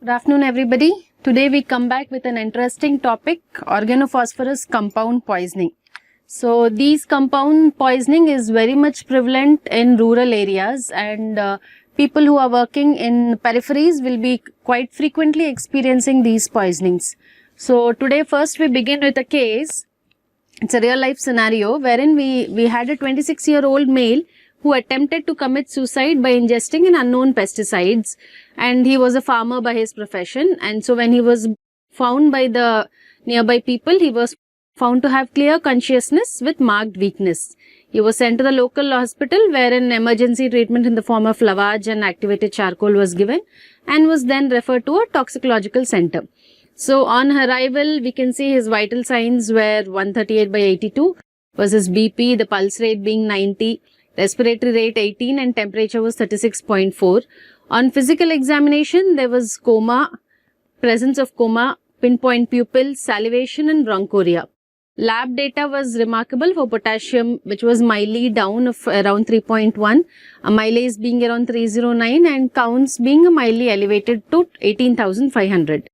Good afternoon, everybody. Today we come back with an interesting topic, organophosphorus compound poisoning. So these compound poisoning is very much prevalent in rural areas, and people who are working in peripheries will be quite frequently experiencing these poisonings. So today first we begin with a case. It's a real life scenario wherein we had a 26-year-old male who attempted to commit suicide by ingesting an unknown pesticides, and he was a farmer by his profession. And so when he was found by the nearby people, he was found to have clear consciousness with marked weakness. He was sent to the local hospital where an emergency treatment in the form of lavage and activated charcoal was given, and was then referred to a toxicological center. So on arrival, we can see his vital signs were 138/82 was his BP, the pulse rate being 90, respiratory rate 18, and temperature was 36.4. On physical examination, there was coma, presence of coma, pinpoint pupil, salivation and bronchoria. Lab data was remarkable for potassium, which was mildly down of around 3.1, amylase being around 309, and counts being mildly elevated to 18,500.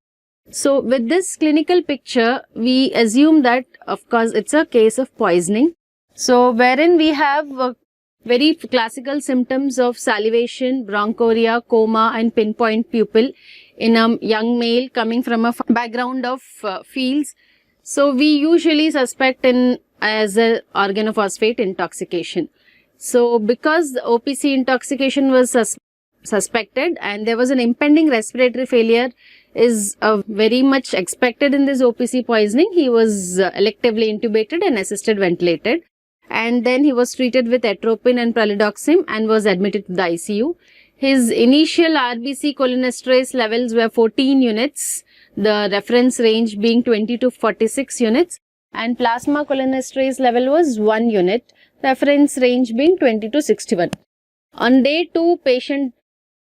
So with this clinical picture, we assume that of course it's a case of poisoning. So wherein we have very classical symptoms of salivation, bronchoria, coma and pinpoint pupil in a young male coming from a background of fields. So we usually suspect as a organophosphate intoxication. So because the OPC intoxication was suspected and there was an impending respiratory failure is very much expected in this OPC poisoning, he was electively intubated and assisted ventilated. And then he was treated with atropine and pralidoxim and was admitted to the ICU. His initial RBC cholinesterase levels were 14 units, the reference range being 20 to 46 units, and plasma cholinesterase level was 1 unit, reference range being 20 to 61. On day 2, patient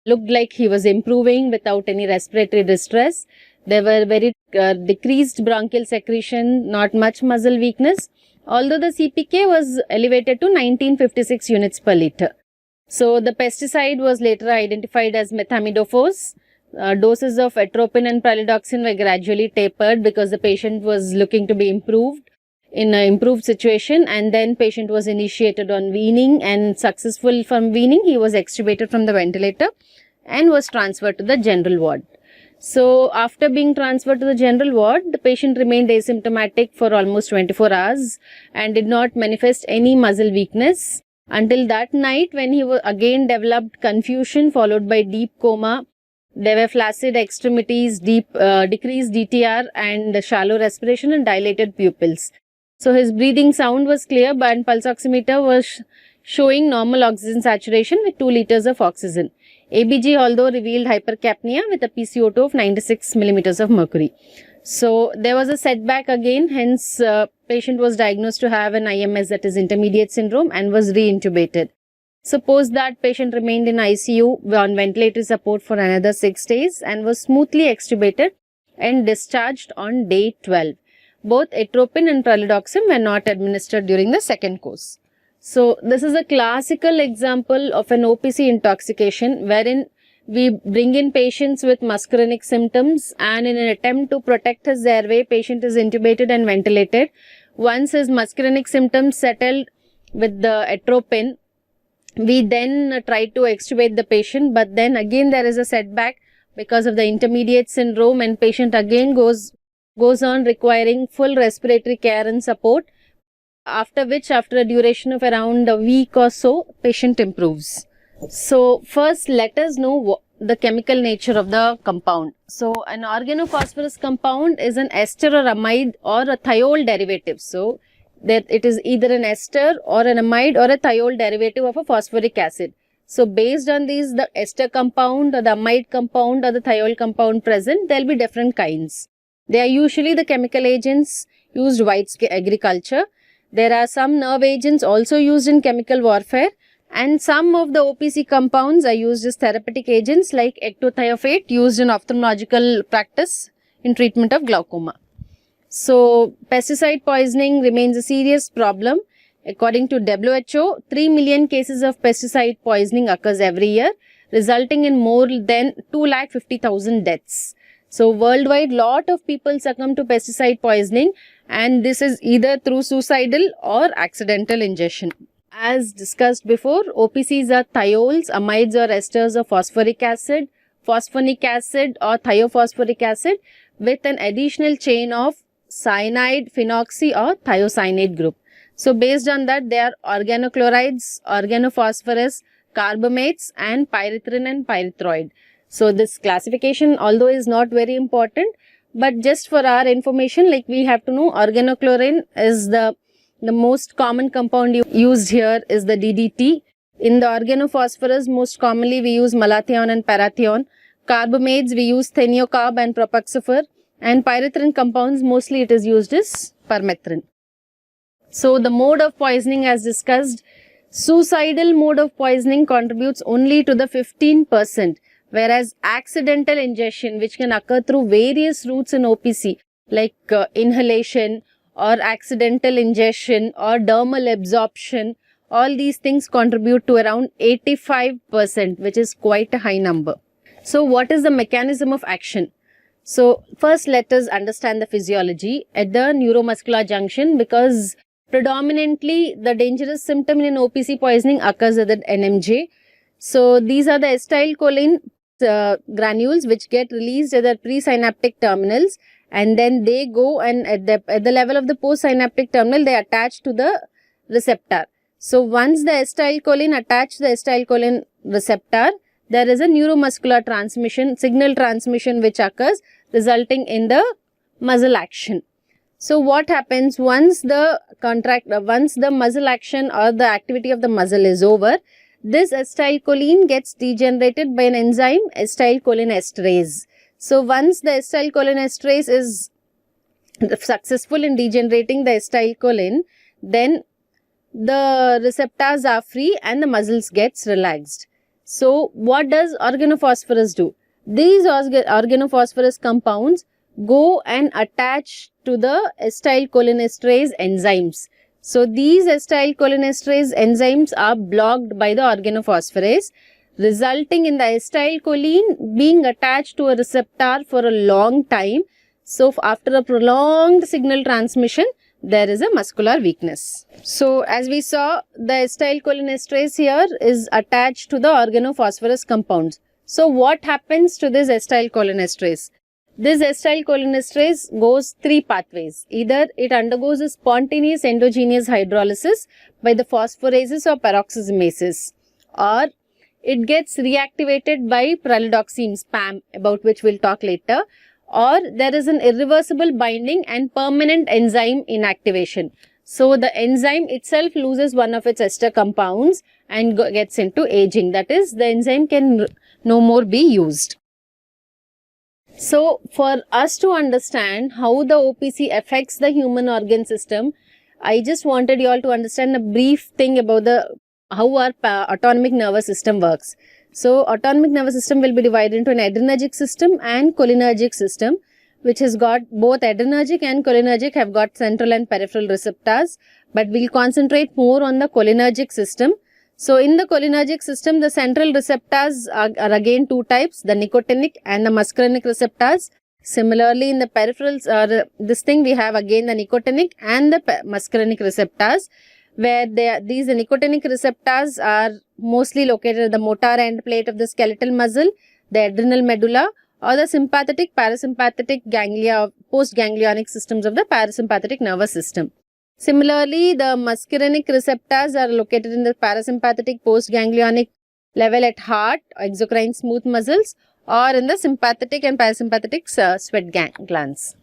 looked like he was improving without any respiratory distress. There were very decreased bronchial secretion, not much muscle weakness, although the CPK was elevated to 1956 units per liter. So the pesticide was later identified as methamidophos. Doses of atropine and pralidoxin were gradually tapered because the patient was looking to be improved in an improved situation, and then patient was initiated on weaning, and successful from weaning he was extubated from the ventilator and was transferred to the general ward. So after being transferred to the general ward, the patient remained asymptomatic for almost 24 hours and did not manifest any muscle weakness until that night when he again developed confusion followed by deep coma. There were flaccid extremities, decreased DTR and shallow respiration and dilated pupils. So his breathing sound was clear, but pulse oximeter was showing normal oxygen saturation with 2 liters of oxygen. ABG although revealed hypercapnia with a PCO2 of 96 millimeters of mercury. So there was a setback again, hence patient was diagnosed to have an IMS, that is intermediate syndrome, and was reintubated. Suppose that patient remained in ICU on ventilatory support for another 6 days and was smoothly extubated and discharged on day 12. Both atropine and pralidoxim were not administered during the second course. So this is a classical example of an OPC intoxication wherein we bring in patients with muscarinic symptoms, and in an attempt to protect his airway, patient is intubated and ventilated. Once his muscarinic symptoms settled with the atropine, we then try to extubate the patient, but then again there is a setback because of the intermediate syndrome, and patient again goes on requiring full respiratory care and support, after which after a duration of around a week or so, patient improves. So first let us know the chemical nature of the compound. So an organophosphorus compound is an ester or amide or a thiol derivative. So that it is either an ester or an amide or a thiol derivative of a phosphoric acid. So based on these, the ester compound or the amide compound or the thiol compound present, there will be different kinds. They are usually the chemical agents used wide-scale agriculture. There are some nerve agents also used in chemical warfare, and some of the OPC compounds are used as therapeutic agents like ectothiopate used in ophthalmological practice in treatment of glaucoma. So pesticide poisoning remains a serious problem. According to WHO, 3 million cases of pesticide poisoning occurs every year. resulting in more than 250,000 deaths. So worldwide, lot of people succumb to pesticide poisoning, and this is either through suicidal or accidental ingestion. As discussed before, OPCs are thiols, amides or esters of phosphoric acid, phosphonic acid or thiophosphoric acid with an additional chain of cyanide, phenoxy or thiocyanate group. So based on that, they are organochlorides, organophosphorus, carbamates and pyrethrin and pyrethroid. So this classification, although is not very important, but just for our information, like we have to know organochlorine is the most common compound used here is the DDT. In the organophosphorus, most commonly we use malathion and parathion. Carbamates, we use theniocarb and propaxophor. And pyrethrin compounds, mostly it is used as permethrin. So the mode of poisoning as discussed, suicidal mode of poisoning contributes only to the 15%, whereas accidental ingestion, which can occur through various routes in OPC, like inhalation or accidental ingestion or dermal absorption, all these things contribute to around 85%, which is quite a high number. So what is the mechanism of action? So first let us understand the physiology at the neuromuscular junction, because predominantly the dangerous symptom in OPC poisoning occurs at the NMJ. So these are the acetylcholine granules which get released at the presynaptic terminals, and then they go and at the level of the postsynaptic terminal they attach to the receptor. So once the acetylcholine attach to the acetylcholine receptor, there is a neuromuscular transmission, signal transmission which occurs, resulting in the muscle action. So what happens once the muscle action or the activity of the muscle is over, this acetylcholine gets degenerated by an enzyme, acetylcholinesterase. So once the acetylcholinesterase is successful in degenerating the acetylcholine, then the receptors are free and the muscles gets relaxed. So what does organophosphorus do? These organophosphorus compounds go and attach to the acetylcholinesterase enzymes. So these acetylcholinesterase enzymes are blocked by the organophosphorase, resulting in the acetylcholine being attached to a receptor for a long time. So after a prolonged signal transmission, there is a muscular weakness. So as we saw, the acetylcholinesterase here is attached to the organophosphorus compounds. So what happens to this acetylcholinesterase? This acetylcholinesterase goes three pathways. Either it undergoes a spontaneous endogenous hydrolysis by the phosphorases or peroxisamases, or it gets reactivated by pralidoxime PAM, about which we'll talk later, or there is an irreversible binding and permanent enzyme inactivation. So the enzyme itself loses one of its ester compounds and gets into aging. That is, the enzyme can no more be used. So for us to understand how the OPC affects the human organ system, I just wanted you all to understand a brief thing about how our autonomic nervous system works. So autonomic nervous system will be divided into an adrenergic system and cholinergic system, which has got both adrenergic and cholinergic have got central and peripheral receptors, but we'll concentrate more on the cholinergic system. So in the cholinergic system, the central receptors are again two types, the nicotinic and the muscarinic receptors. Similarly, in the peripherals, we have again the nicotinic and the muscarinic receptors, where these nicotinic receptors are mostly located at the motor end plate of the skeletal muscle, the adrenal medulla, or the sympathetic, parasympathetic ganglia, postganglionic systems of the parasympathetic nervous system. Similarly, the muscarinic receptors are located in the parasympathetic postganglionic level at heart, exocrine smooth muscles, or in the sympathetic and parasympathetic sweat glands.